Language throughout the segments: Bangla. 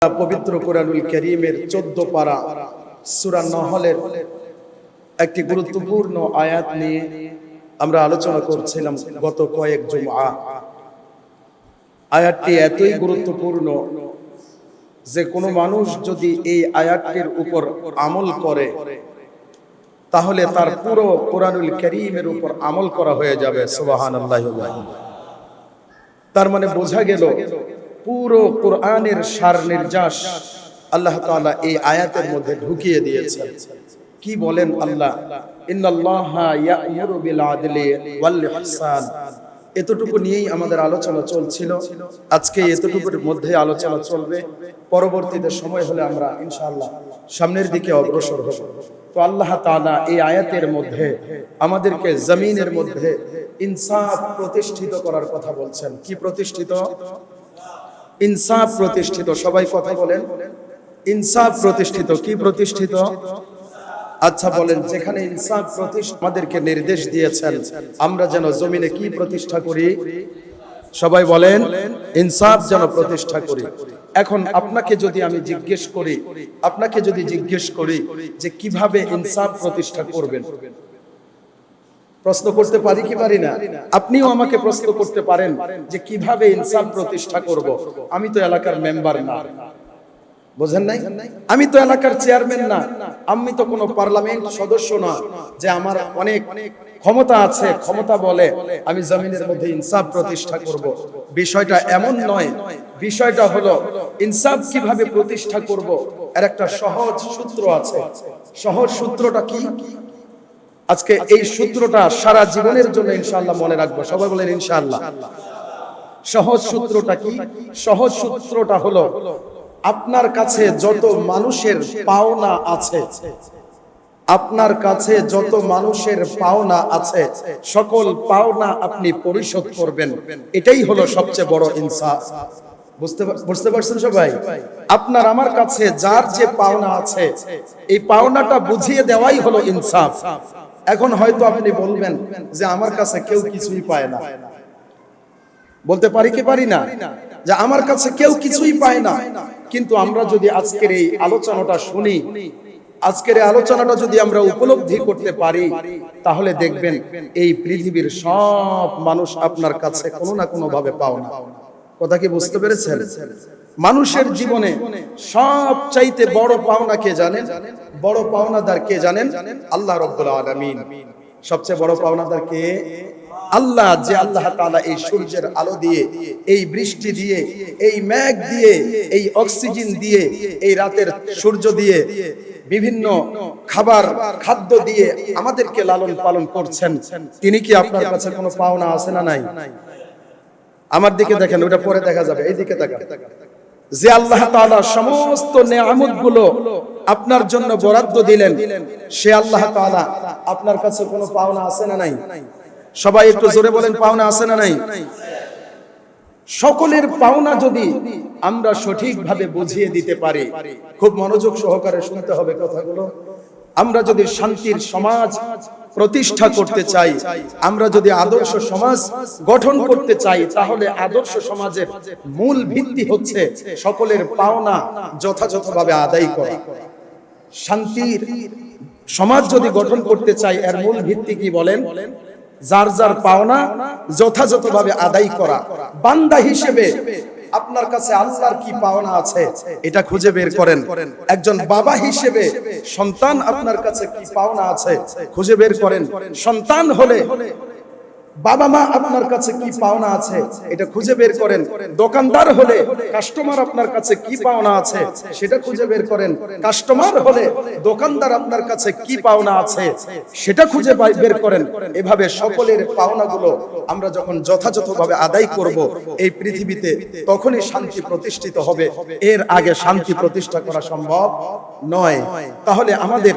पवित्र कुरानुल करीमेर 14 पारा सूरा নহলের একটি গুরুত্বপূর্ণ আয়াত নিয়ে আমরা আলোচনা করছিলাম গত কয়েক জুমআ। আয়াতটি এতই গুরুত্বপূর্ণ যে কোনো মানুষ যদি এই আয়াতটির উপর আমল করে তাহলে তার পুরো কুরআনুল কারীমের উপর আমল করা হয়ে যাবে। সুবহানাল্লাহি ওয়া বিহামদিহি। তার মানে বোঝা গেল পুরো কুরআনের সার নির্যাস আল্লাহ তাআলা এই আয়াতের মধ্যে ঢুকিয়ে দিয়েছেন। কি বলেন আল্লাহ? ইন্নাল্লাহা ইয়া'মুরু বিল আদলি ওয়াল ইহসান। এতটুকু নিয়েই আমাদের আলোচনা চলছিল। আজকে এতটুকুর মধ্যে আলোচনা চলবে। পরবর্তীতে সময় হলে আমরা ইনশাআল্লাহ সামনের দিকে অগ্রসর হব। তো আল্লাহ তাআলা এই আয়াতের মধ্যে আমাদেরকে জমিনের মধ্যে ইনসাফ প্রতিষ্ঠিত করার কথা বলছেন। কি প্রতিষ্ঠিত? ইনসাফ প্রতিষ্ঠিত। সবাই কথা বলেন, ইনসাফ প্রতিষ্ঠিত। কি প্রতিষ্ঠিত? আচ্ছা বলেন, যেখানে ইনসাফ প্রতিষ্ঠা আমাদেরকে নির্দেশ দিয়েছেন আমরা যেন জমিনে কি প্রতিষ্ঠা করি? সবাই বলেন, ইনসাফ যেন প্রতিষ্ঠা করি। এখন আপনাকে যদি জিজ্ঞেস করি যে কিভাবে ইনসাফ প্রতিষ্ঠা করবেন, প্রশ্ন করতে পারি কি পারি না? আপনিও আমাকে প্রশ্ন করতে পারেন যে কিভাবে ইনসাফ প্রতিষ্ঠা করব। আমি তো এলাকার মেম্বার না, বুঝেন নাই? আমি তো এলাকার চেয়ারম্যান না, আমি তো কোনো পার্লামেন্ট সদস্য না যে আমার অনেক ক্ষমতা আছে, ক্ষমতা বলে আমি জমিনের মধ্যে ইনসাফ প্রতিষ্ঠা করব। বিষয়টা এমন নয়। বিষয়টা হলো ইনসাফ কিভাবে প্রতিষ্ঠা করব এর একটা সহজ সূত্র আছে। সহজ সূত্রটা কি? আজকে এই সূত্রটা সারা জীবনের জন্য ইনশাআল্লাহ মনে রাখবো। সবাই বলেন ইনশাআল্লাহ। সহজ সূত্রটা কি? সহজ সূত্রটা হলো আপনার কাছে যত মানুষের পাওনা আছে, আপনার কাছে যত মানুষের পাওনা আছে সকল পাওনা আপনি পরিশোধ করবেন। এটাই হলো সবচেয়ে বড় ইনসাফ। বুঝতে পারছেন সবাই? আপনার আমার কাছে যার যে পাওনা আছে এই পাওনাটা বুঝিয়ে দেওয়াই হলো ইনসাফ। এখন হয়তো আপনি বলবেন যে আমার কাছে কেউ কিছুই পায় না। বলতে পারি কি পারি না যে আমার কাছে কেউ কিছুই পায় না। কিন্তু আমরা যদি আজকের এই আলোচনাটা শুনি, আজকের এই আলোচনাটা যদি আমরা উপলব্ধি করতে পারি, তাহলে দেখবেন এই পৃথিবীর সব মানুষ আপনার কাছে কোনো না কোনো ভাবে পাওনা। কথা কি বুঝতে পেরেছেন? মানুষের জীবনে সবচাইতে বড় পাওনা কে জানেন? বড় পাওনাদার কে জানেন? আল্লাহ রাব্বুল আলামিন। সবচেয়ে বড় পাওনাদার কে? আল্লাহ। যে আল্লাহ তাআলা এই সূর্যের আলো দিয়ে, এই বৃষ্টি দিয়ে, এই মেঘ দিয়ে, এই অক্সিজেন দিয়ে, এই রাতের সূর্য দিয়ে, বিভিন্ন খাদ্য দিয়ে আমাদেরকে লালন পালন করছেন। তিনি কি আপনার কাছে কোনো পাওনা আছে না নাই? আমার দিকে দেখেন, ওটা পরে দেখা যাবে। এই দিকে তাকান। যে আল্লাহ তাআলা সমস্ত নেয়ামতগুলো আপনার জন্য বরাদ্দ দিলেন, সে আল্লাহ তাআলা আপনার কাছে কোনো পাওনা আছে না নাই? সবাই একটু জোরে বলেন, পাওনা আছে না নাই? সকলের পাওনা যদি আমরা সঠিকভাবে বুঝিয়ে দিতে পারি, খুব মনোযোগ সহকারে শুনতে হবে কথাগুলো। আমরা যদি শান্তির সমাজ প্রতিষ্ঠা করতে চাই, আমরা যদি আদর্শ সমাজ গঠন করতে চাই, তাহলে আদর্শ সমাজের মূল ভিত্তি হচ্ছে সকলের পাওনা যথাযথভাবে আদায় করা। শান্তির সমাজ যদি গঠন করতে চাই, এর মূল ভিত্তি কি বলেন? যার যার পাওনা যথাযথভাবে আদায় করা। বান্দা হিসেবে আপনার কাছে আল্লাহর কি পাওনা আছে এটা খুঁজে বের করেন। একজন বাবা হিসেবে সন্তান আপনার কাছে কি পাওনা আছে খুঁজে বের করেন। সন্তান হলে বাবা মা আপনার কাছে কি পাওনা আছে এটা খুঁজে বের করেন। দোকানদার হলে কাস্টমার আপনার কাছে কি পাওনা আছে সেটা খুঁজে বের করেন। কাস্টমার হলে দোকানদার আপনার কাছে কি পাওনা আছে সেটা খুঁজে বের করেন। এভাবে সকলের পাওনাগুলো আমরা যখন যথাযথভাবে আদায় করব এই পৃথিবীতে, তখনই শান্তি প্রতিষ্ঠিত হবে। এর আগে শান্তি প্রতিষ্ঠা করা সম্ভব নয়। তাহলে আমাদের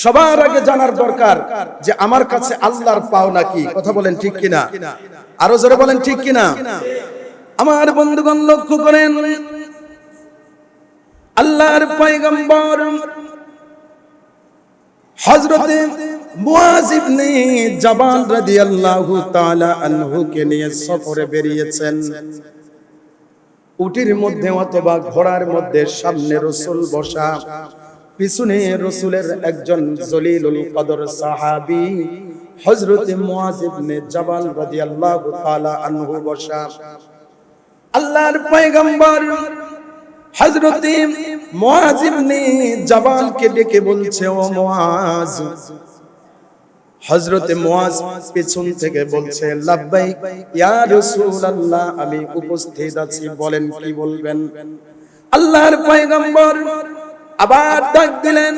সবার আগে জানার দরকার যে আমার কাছে আল্লাহর পাওনা কি। কথা বলেন ঠিক কিনা? আরো জোরে বলেন ঠিক কিনা? আমার বন্ধুগণ লক্ষ্য করেন, আল্লাহর পয়গম্বর হযরতে মুআয ইবনে জাবাল রাদিয়াল্লাহু তাআলা আনহু কে নিয়ে সফরে বেরিয়েছেন। উটির মধ্যে অথবা ঘোড়ার মধ্যে সামনে রাসূল বসা, পিছনে রাসূলের একজন জলিলুল কদর সাহাবী হযরত মুআজ ইবনে জাবাল রাদিয়াল্লাহু তাআলা আনহু বসা। আল্লাহর পয়গম্বর হযরত মুআজ ইবনে জাবালকে ডেকে বলছে, ও মুআজ। হযরত মুআজ পেছন থেকে বলছে, লাব্বাইক ইয়া রাসূলুল্লাহ, আমি উপস্থিত আছি, বলেন কি বলবেন। আল্লাহর পয়গম্বর আবার ডাক দিলেন,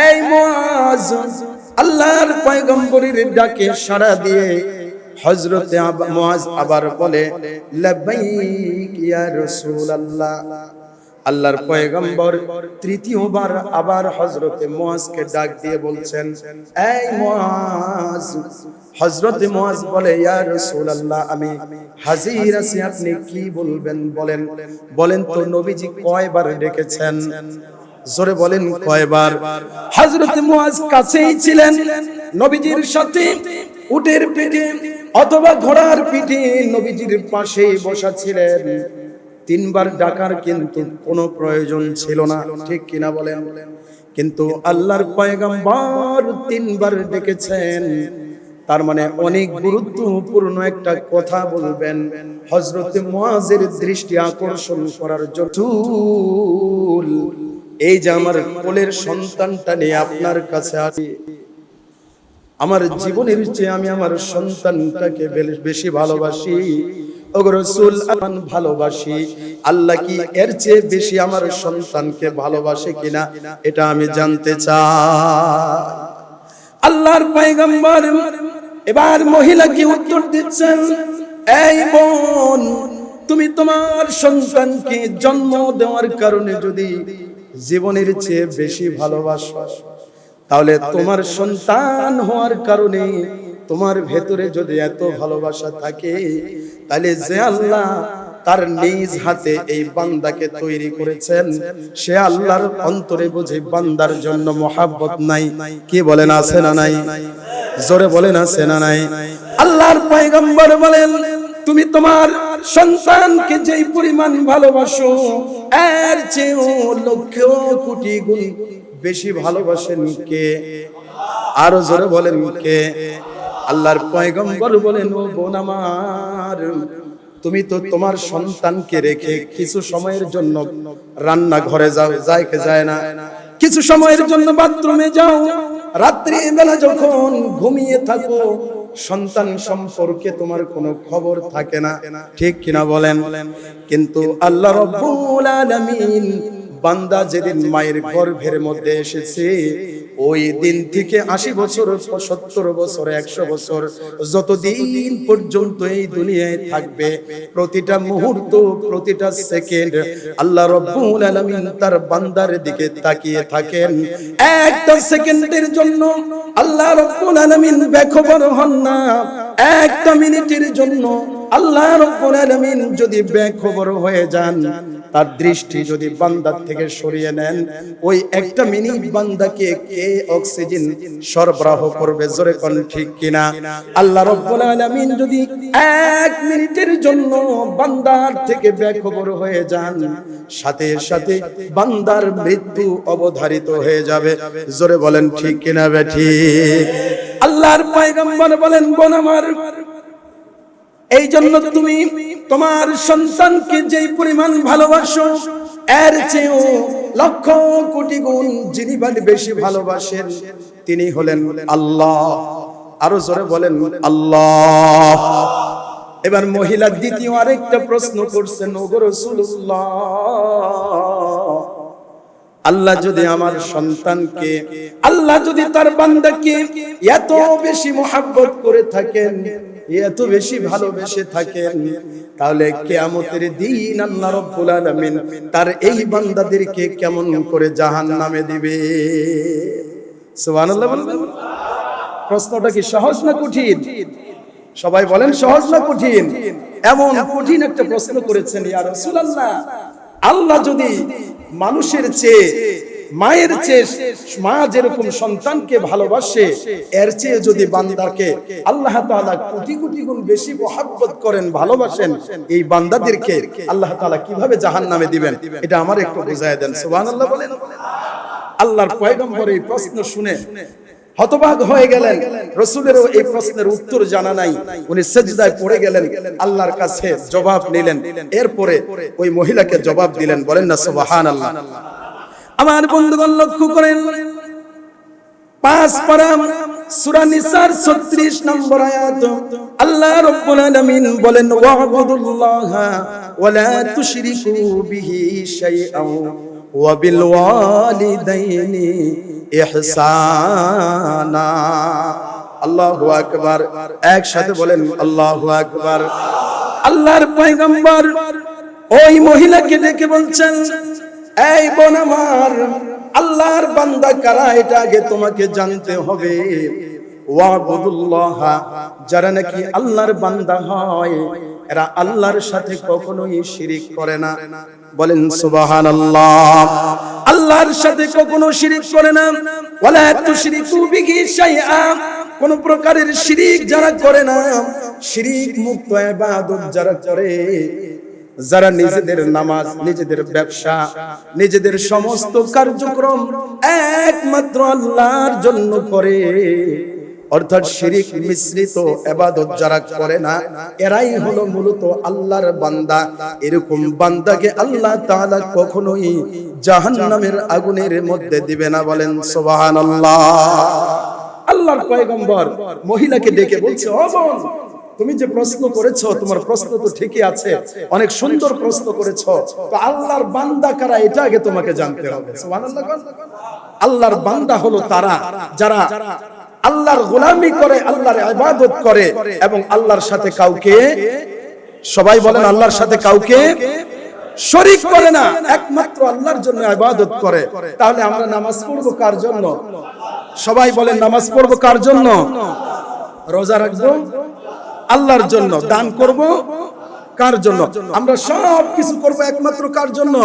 এই মুআজ। আল্লাহর পয়গম্বরের ডাকে সাড়া দিয়ে হযরত মুআজ আবার বলে, লাব্বাইক ইয়া রাসূলুল্লাহ। আল্লাহর পয়গম্বর তৃতীয়বার আবার হযরত মুআজকে ডাক দিয়ে বলছেন, এই মুআজ। হযরত মুআজ বলে, ইয়া রাসূলুল্লাহ, আমি হাজির আছি, আপনি কি বলবেন বলেন। বলেন তো নবীজি কয়বার ডেকেছেন? জোরে বলেন কয়বার? হযরত মুআজ কাছেই ছিলেন, নবীজির সাথে উটের পিঠে অথবা ঘোড়ার পিঠে নবীজির পাশেই বসা ছিলেন। তিনবার ডাকার কিন্তু কোনো প্রয়োজন ছিল না, ঠিক কিনা বলেন? কিন্তু আল্লাহর পয়গম্বর তিনবার ডেকেছেন, তার মানে অনেক গুরুত্বপূর্ণ একটা কথা বলবেন হযরত মুআজের দৃষ্টি আকর্ষণ করার জন্য। এই যে আমার কোলের সন্তানটা নিয়ে আপনার কাছে আসি, আমার জীবনের চেয়ে আমি আমার সন্তানটাকে বেশি ভালোবাসি। ওগো রাসূল, আমি ভালোবাসি, আল্লাহ কি এর চেয়ে বেশি আমার সন্তানকে ভালোবাসে কিনা এটা আমি জানতে চাই। আল্লাহর পয়গম্বর এবার মহিলাকে উত্তর দিচ্ছেন, এই বোন, তুমি তোমার সন্তানকে জন্ম দেওয়ার কারণে যদি জীবনের চেয়ে বেশি ভালোবাসো, তাহলে তোমার সন্তান হওয়ার কারণে তোমার ভেতরে যদি এত ভালোবাসা থাকে, তাহলে যে আল্লাহ তার নিজ হাতে এই বান্দাকে তৈরি করেছেন, সে আল্লাহর অন্তরে বুঝি বান্দার জন্য মহব্বত নাই? কি বলেন, আছে না নাই? জোরে বলেন, আছে না নাই? আল্লাহর পয়গম্বর বলেন, তুমি তোমার সন্তানকে যেই পরিমাণ ভালোবাসো, এর চেয়েও লক্ষ কোটি গুণ বেশি ভালোবাসেন কে? আরো জোরে বলেন কে? আল্লাহর পয়গম্বর বলেন, ও বোন আমার, তুমি তো তোমার সন্তানকে রেখে কিছু সময়ের জন্য রান্না ঘরে যাও, যায় না, কিছু সময়ের জন্য বাথরুমে যাও, রাত্রি বেলা যখন ঘুমিয়ে থাকো, সন্তান সম্পর্কে তোমার কোনো খবর থাকে না, ঠিক কিনা বলেন? কিন্তু আল্লাহ রাব্বুল আলামিন বান্দা যেদিন মায়ের গর্ভের মধ্যে এসেছে, ওই দিন থেকে 80 বছর, 70 বছর, 100 বছর, যতদিন পর্যন্ত এই দুনিয়ায় থাকবে, প্রতিটা মুহূর্ত, প্রতিটা সেকেন্ড আল্লাহ রাব্বুল আলামিন তার বান্দার দিকে তাকিয়ে থাকেন। একটা সেকেন্ডের জন্য আল্লাহ রাব্বুল আলামিন বেখবর হন না। একটা মিনিটের জন্য আল্লাহ রাব্বুল আলামিন যদি বেখবর হয়ে যান, তার দৃষ্টি যদি বান্দার থেকে সরিয়ে নেন, ওই একটা মিনিট বান্দাকে কে অক্সিজেন সরবরাহ করবে? জোরে কোন ঠিক কিনা? আল্লাহ রাব্বুল আলামিন যদি 1 মিনিটের জন্য বান্দার থেকে বেখবর হয়ে যান, সাথে সাথে বান্দার মৃত্যু অবধারিত হয়ে যাবে। জোরে বলেন ঠিক কিনা বেঠিক? আল্লাহর পয়গম্বর বলেন, বোন আমার, এই জন্য তুমি তোমার সন্তানকে যেই পরিমাণ ভালোবাসো, এর চেয়েও লক্ষ কোটি গুণ যিনি বেশি ভালোবাসেন, তিনি হলেন আল্লাহ। আরো জোরে বলেন আল্লাহ। এবার মহিলা দ্বিতীয় আরেকটা প্রশ্ন করছেন, ওগো রাসূলুল্লাহ, আল্লাহ যদি আমার সন্তানকে, আল্লাহ যদি তার বান্দাকে এত বেশি মহব্বত করে থাকেন, এত বেশি ভালোবেসে থাকেন, তাহলে কিয়ামতের দিন আল্লাহ রাব্বুল আলামিন তার এই বান্দাদেরকে কেমন করে জাহান্নামে দিবে? সুবহানাল্লাহ বলবেন? প্রশ্নটা কি সহজ না কঠিন? সবাই বলেন সহজ না কঠিন? এমন কঠিন একটা প্রশ্ন করেছেন, ইয়া রাসূলুল্লাহ, আল্লাহ যদি মানুষের চেয়ে মায়ের চেয়ে মা যেরকম সন্তানকে ভালোবাসে, এর চেয়ে যদি বান্দাকে আল্লাহ তাআলা কোটি কোটি গুণ বেশি মহব্বত করেন, ভালোবাসেন, এই বান্দাদেরকে আল্লাহ তাআলা কিভাবে জাহান্নামে দিবেন, এটা আমার একটু বুঝায় দেন। সুবহানাল্লাহ বলেন। আল্লাহর পয়গম্বর এই প্রশ্ন শুনে হতবাক হয়ে গেলেন। রাসূলেরও এই প্রশ্নের উত্তর জানা নাই। উনি সিজদায় পড়ে গেলেন, আল্লাহর কাছে জবাব নিলেন। এরপরে ওই মহিলাকে জবাব দিলেন। বলেন না সুবহানাল্লাহ। আমার বন্ধুগণ লক্ষ্য করেন, 5 পারা সূরা নিসার 36 নম্বর আয়াত, আল্লাহ রাব্বুল আলামিন বলেন, ওয়া'বুদুল্লাহা ওয়া লা তুশরিকু বিহি শাইআন ওয়া বিল ওয়ালিদাইনি ইহসানা। আল্লাহু আকবার। একসাথে বলেন আল্লাহু আকবার। আল্লাহর পয়গম্বর ওই মহিলাকে ডেকে বলছেন, এই বোন আমার, আল্লাহর বান্দা কারা এটা আগে তোমাকে জানতে হবে। ওয়া'বুদুল্লাহা, যারা নাকি আল্লাহর বান্দা হয় এরা আল্লাহর সাথে কখনোই শিরিক করে না। বলেন সুবহানাল্লাহ। আল্লাহর সাথে কখনো শিরিক করে না। ওয়ালা তুশরিকু বিহি শাইআ, কোন প্রকারের শিরিক যারা করে না, শিরিক মুক্ত ইবাদত যারা করে, যারা নিজেদের নামাজ, নিজেদের ব্যবসা, নিজেদের সমস্ত কার্যক্রম একমাত্র আল্লাহর জন্য করে, অর্থাৎ শিরিক মিশ্রিত ইবাদত যারা করে না, এরাই হলো মূলত আল্লাহর বান্দা। এরকম বান্দাকে আল্লাহ তাআলা কখনোই জাহান্নামের আগুনের মধ্যে দিবে না। বলেন সুবহানাল্লাহ। আল্লাহর পয়গম্বর মহিলাকে ডেকে বলছে, ও বোন, তুমি যে প্রশ্ন করেছো, তোমার প্রশ্ন তো ঠিকই আছে, অনেক সুন্দর প্রশ্ন করেছো, তো আল্লাহর বান্দা কারা এটা আগে তোমাকে জানতে হবে। সুবহানাল্লাহ। আল্লাহর বান্দা হলো তারা যারা আল্লাহর গোলামি করে, আল্লাহর ইবাদত করে এবং আল্লাহর সাথে কাউকে, সবাই বলেন, আল্লাহর সাথে কাউকে শরীক করে না, একমাত্র আল্লাহর জন্য ইবাদত করে। তাহলে আমরা নামাজ পড়বো কার জন্য? সবাই বলেন, নামাজ পড়বো কার জন্য? রোজা রাখবো আল্লাহর জন্য। দান করব কার জন্য? আমরা সব কিছু করব একমাত্র কার জন্য?